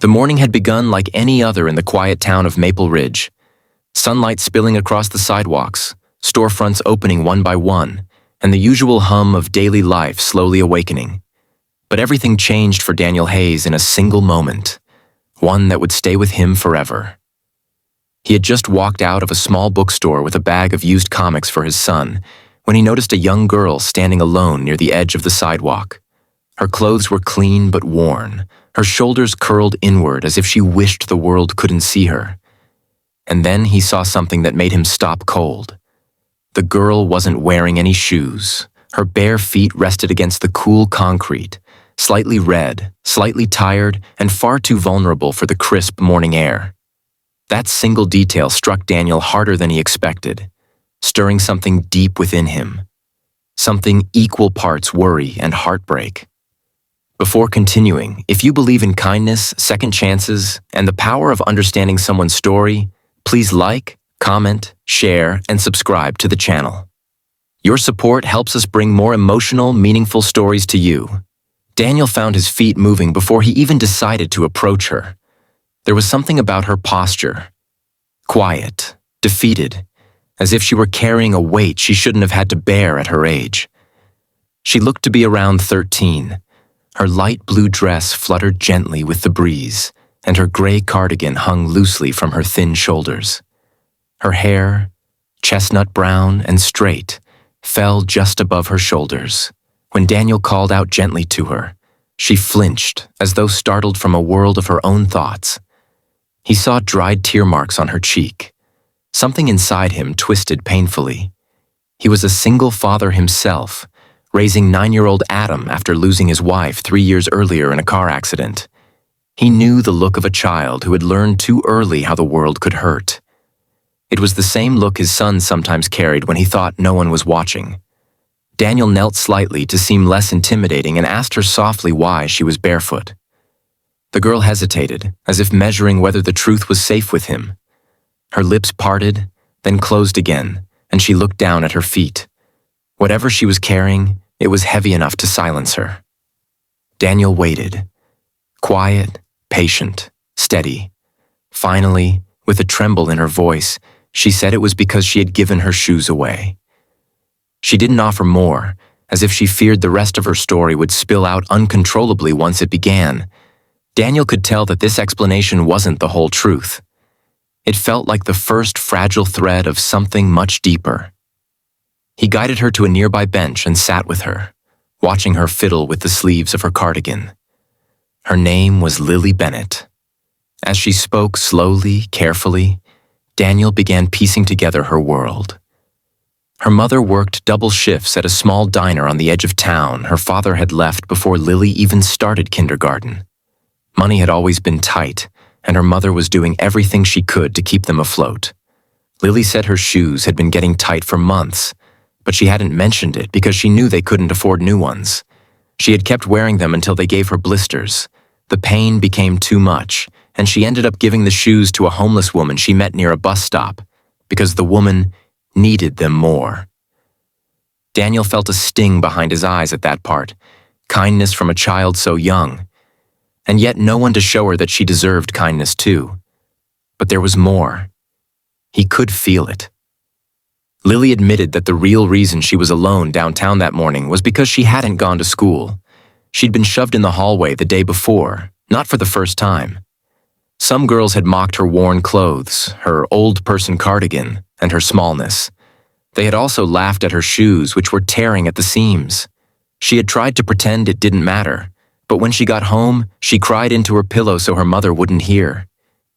The morning had begun like any other in the quiet town of Maple Ridge. Sunlight spilling across the sidewalks, storefronts opening one by one, and the usual hum of daily life slowly awakening. But everything changed for Daniel Hayes in a single moment, one that would stay with him forever. He had just walked out of a small bookstore with a bag of used comics for his son when he noticed a young girl standing alone near the edge of the sidewalk. Her clothes were clean but worn, her shoulders curled inward as if she wished the world couldn't see her. And then he saw something that made him stop cold. The girl wasn't wearing any shoes. Her bare feet rested against the cool concrete, slightly red, slightly tired, and far too vulnerable for the crisp morning air. That single detail struck Daniel harder than he expected, stirring something deep within him, something equal parts worry and heartbreak. Before continuing, if you believe in kindness, second chances, and the power of understanding someone's story, please like, comment, share, and subscribe to the channel. Your support helps us bring more emotional, meaningful stories to you. Daniel found his feet moving before he even decided to approach her. There was something about her posture. Quiet, defeated, as if she were carrying a weight she shouldn't have had to bear at her age. She looked to be around 13. Her light blue dress fluttered gently with the breeze, and her gray cardigan hung loosely from her thin shoulders. Her hair, chestnut brown and straight, fell just above her shoulders. When Daniel called out gently to her, she flinched as though startled from a world of her own thoughts. He saw dried tear marks on her cheek. Something inside him twisted painfully. He was a single father himself, raising 9-year-old Adam after losing his wife 3 years earlier in a car accident. He knew the look of a child who had learned too early how the world could hurt. It was the same look his son sometimes carried when he thought no one was watching. Daniel knelt slightly to seem less intimidating and asked her softly why she was barefoot. The girl hesitated, as if measuring whether the truth was safe with him. Her lips parted, then closed again, and she looked down at her feet. Whatever she was carrying, it was heavy enough to silence her. Daniel waited. Quiet, patient, steady. Finally, with a tremble in her voice, she said it was because she had given her shoes away. She didn't offer more, as if she feared the rest of her story would spill out uncontrollably once it began. Daniel could tell that this explanation wasn't the whole truth. It felt like the first fragile thread of something much deeper. He guided her to a nearby bench and sat with her, watching her fiddle with the sleeves of her cardigan. Her name was Lily Bennett. As she spoke slowly, carefully, Daniel began piecing together her world. Her mother worked double shifts at a small diner on the edge of town her father had left before Lily even started kindergarten. Money had always been tight, and her mother was doing everything she could to keep them afloat. Lily said her shoes had been getting tight for months, but she hadn't mentioned it because she knew they couldn't afford new ones. She had kept wearing them until they gave her blisters. The pain became too much, and she ended up giving the shoes to a homeless woman she met near a bus stop, because the woman needed them more. Daniel felt a sting behind his eyes at that part, kindness from a child so young, and yet no one to show her that she deserved kindness too. But there was more. He could feel it. Lily admitted that the real reason she was alone downtown that morning was because she hadn't gone to school. She'd been shoved in the hallway the day before, not for the first time. Some girls had mocked her worn clothes, her old person cardigan, and her smallness. They had also laughed at her shoes, which were tearing at the seams. She had tried to pretend it didn't matter, but when she got home, she cried into her pillow so her mother wouldn't hear.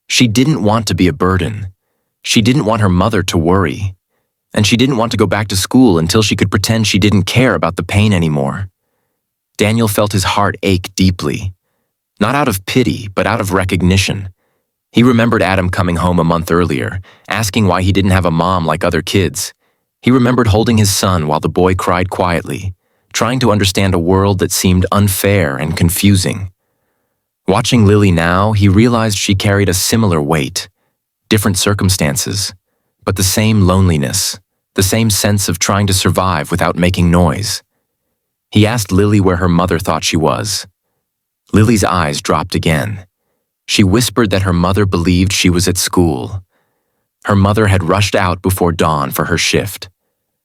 She didn't want to be a burden. She didn't want her mother to worry. And she didn't want to go back to school until she could pretend she didn't care about the pain anymore. Daniel felt his heart ache deeply. Not out of pity, but out of recognition. He remembered Adam coming home a month earlier, asking why he didn't have a mom like other kids. He remembered holding his son while the boy cried quietly, trying to understand a world that seemed unfair and confusing. Watching Lily now, he realized she carried a similar weight, different circumstances, but the same loneliness, the same sense of trying to survive without making noise. He asked Lily where her mother thought she was. Lily's eyes dropped again. She whispered that her mother believed she was at school. Her mother had rushed out before dawn for her shift.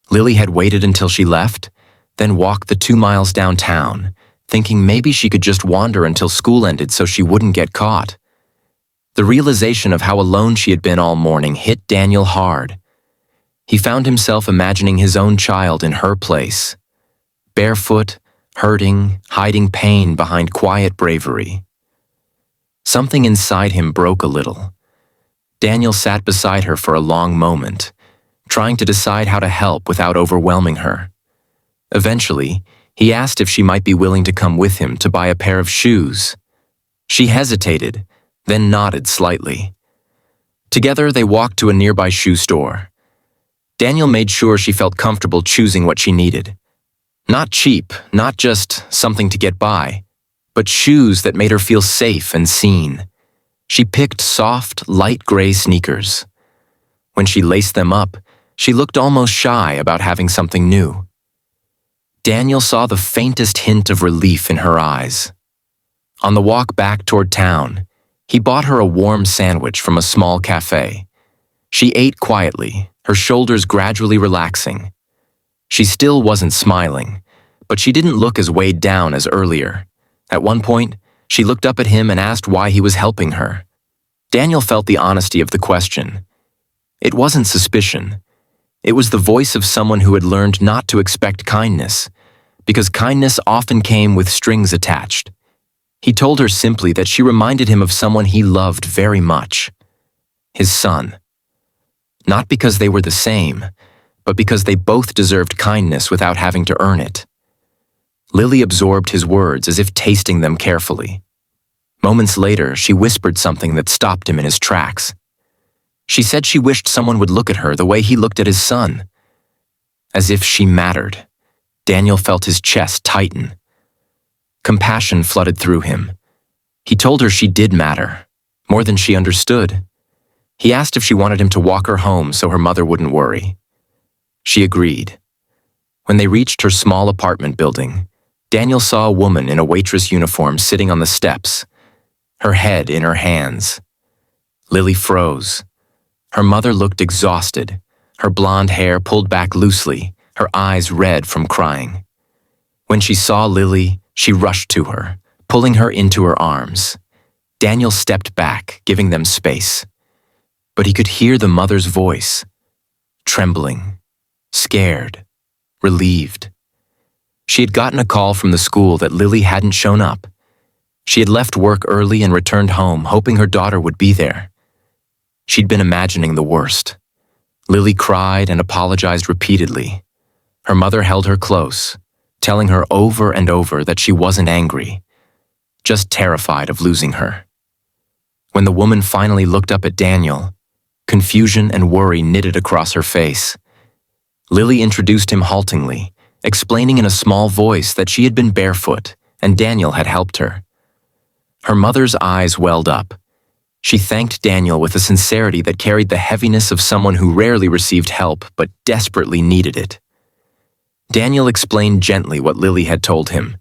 Lily had waited until she left, then walked the 2 miles downtown, thinking maybe she could just wander until school ended so she wouldn't get caught. The realization of how alone she had been all morning hit Daniel hard. He found himself imagining his own child in her place, barefoot, hurting, hiding pain behind quiet bravery. Something inside him broke a little. Daniel sat beside her for a long moment, trying to decide how to help without overwhelming her. Eventually, he asked if she might be willing to come with him to buy a pair of shoes. She hesitated, then nodded slightly. Together, they walked to a nearby shoe store. Daniel made sure she felt comfortable choosing what she needed. Not cheap, not just something to get by, but shoes that made her feel safe and seen. She picked soft, light gray sneakers. When she laced them up, she looked almost shy about having something new. Daniel saw the faintest hint of relief in her eyes. On the walk back toward town, he bought her a warm sandwich from a small cafe. She ate quietly, her shoulders gradually relaxing. She still wasn't smiling, but she didn't look as weighed down as earlier. At one point, she looked up at him and asked why he was helping her. Daniel felt the honesty of the question. It wasn't suspicion. It was the voice of someone who had learned not to expect kindness, because kindness often came with strings attached. He told her simply that she reminded him of someone he loved very much, his son. Not because they were the same, but because they both deserved kindness without having to earn it. Lily absorbed his words as if tasting them carefully. Moments later, she whispered something that stopped him in his tracks. She said she wished someone would look at her the way he looked at his son. As if she mattered. Daniel felt his chest tighten. Compassion flooded through him. He told her she did matter, more than she understood. He asked if she wanted him to walk her home so her mother wouldn't worry. She agreed. When they reached her small apartment building, Daniel saw a woman in a waitress uniform sitting on the steps, her head in her hands. Lily froze. Her mother looked exhausted, her blonde hair pulled back loosely, her eyes red from crying. When she saw Lily, she rushed to her, pulling her into her arms. Daniel stepped back, giving them space. But he could hear the mother's voice, trembling, scared, relieved. She had gotten a call from the school that Lily hadn't shown up. She had left work early and returned home, hoping her daughter would be there. She'd been imagining the worst. Lily cried and apologized repeatedly. Her mother held her close, telling her over and over that she wasn't angry, just terrified of losing her. When the woman finally looked up at Daniel, confusion and worry knitted across her face. Lily introduced him haltingly, explaining in a small voice that she had been barefoot and Daniel had helped her. Her mother's eyes welled up. She thanked Daniel with a sincerity that carried the heaviness of someone who rarely received help but desperately needed it. Daniel explained gently what Lily had told him,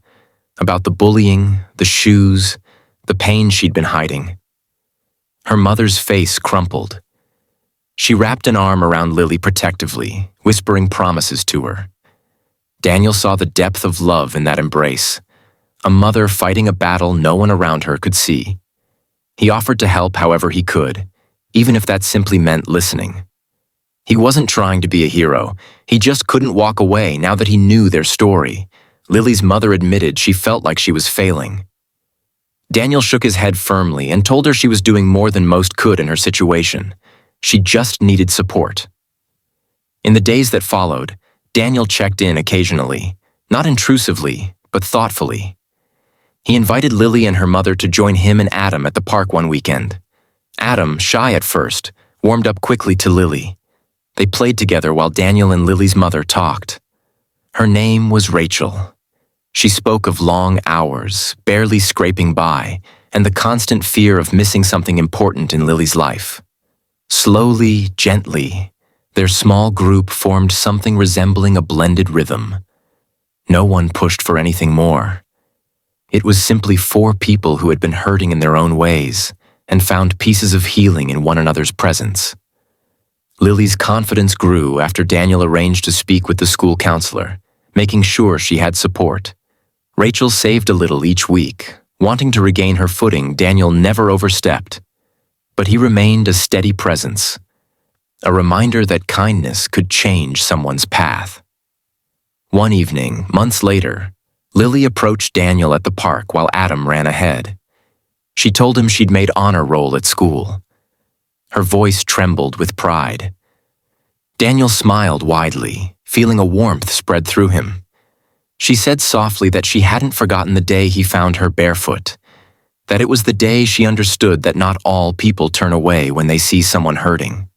about the bullying, the shoes, the pain she'd been hiding. Her mother's face crumpled. She wrapped an arm around Lily protectively, whispering promises to her. Daniel saw the depth of love in that embrace, a mother fighting a battle no one around her could see. He offered to help however he could, even if that simply meant listening. He wasn't trying to be a hero. He just couldn't walk away now that he knew their story. Lily's mother admitted she felt like she was failing. Daniel shook his head firmly and told her she was doing more than most could in her situation. She just needed support. In the days that followed, Daniel checked in occasionally, not intrusively, but thoughtfully. He invited Lily and her mother to join him and Adam at the park one weekend. Adam, shy at first, warmed up quickly to Lily. They played together while Daniel and Lily's mother talked. Her name was Rachel. She spoke of long hours, barely scraping by, and the constant fear of missing something important in Lily's life. Slowly, gently, their small group formed something resembling a blended rhythm. No one pushed for anything more. It was simply 4 people who had been hurting in their own ways, and found pieces of healing in one another's presence. Lily's confidence grew after Daniel arranged to speak with the school counselor, making sure she had support. Rachel saved a little each week. Wanting to regain her footing, Daniel never overstepped. But he remained a steady presence, a reminder that kindness could change someone's path. One evening, months later, Lily approached Daniel at the park while Adam ran ahead. She told him she'd made honor roll at school. Her voice trembled with pride. Daniel smiled widely, feeling a warmth spread through him. She said softly that she hadn't forgotten the day he found her barefoot, that it was the day she understood that not all people turn away when they see someone hurting.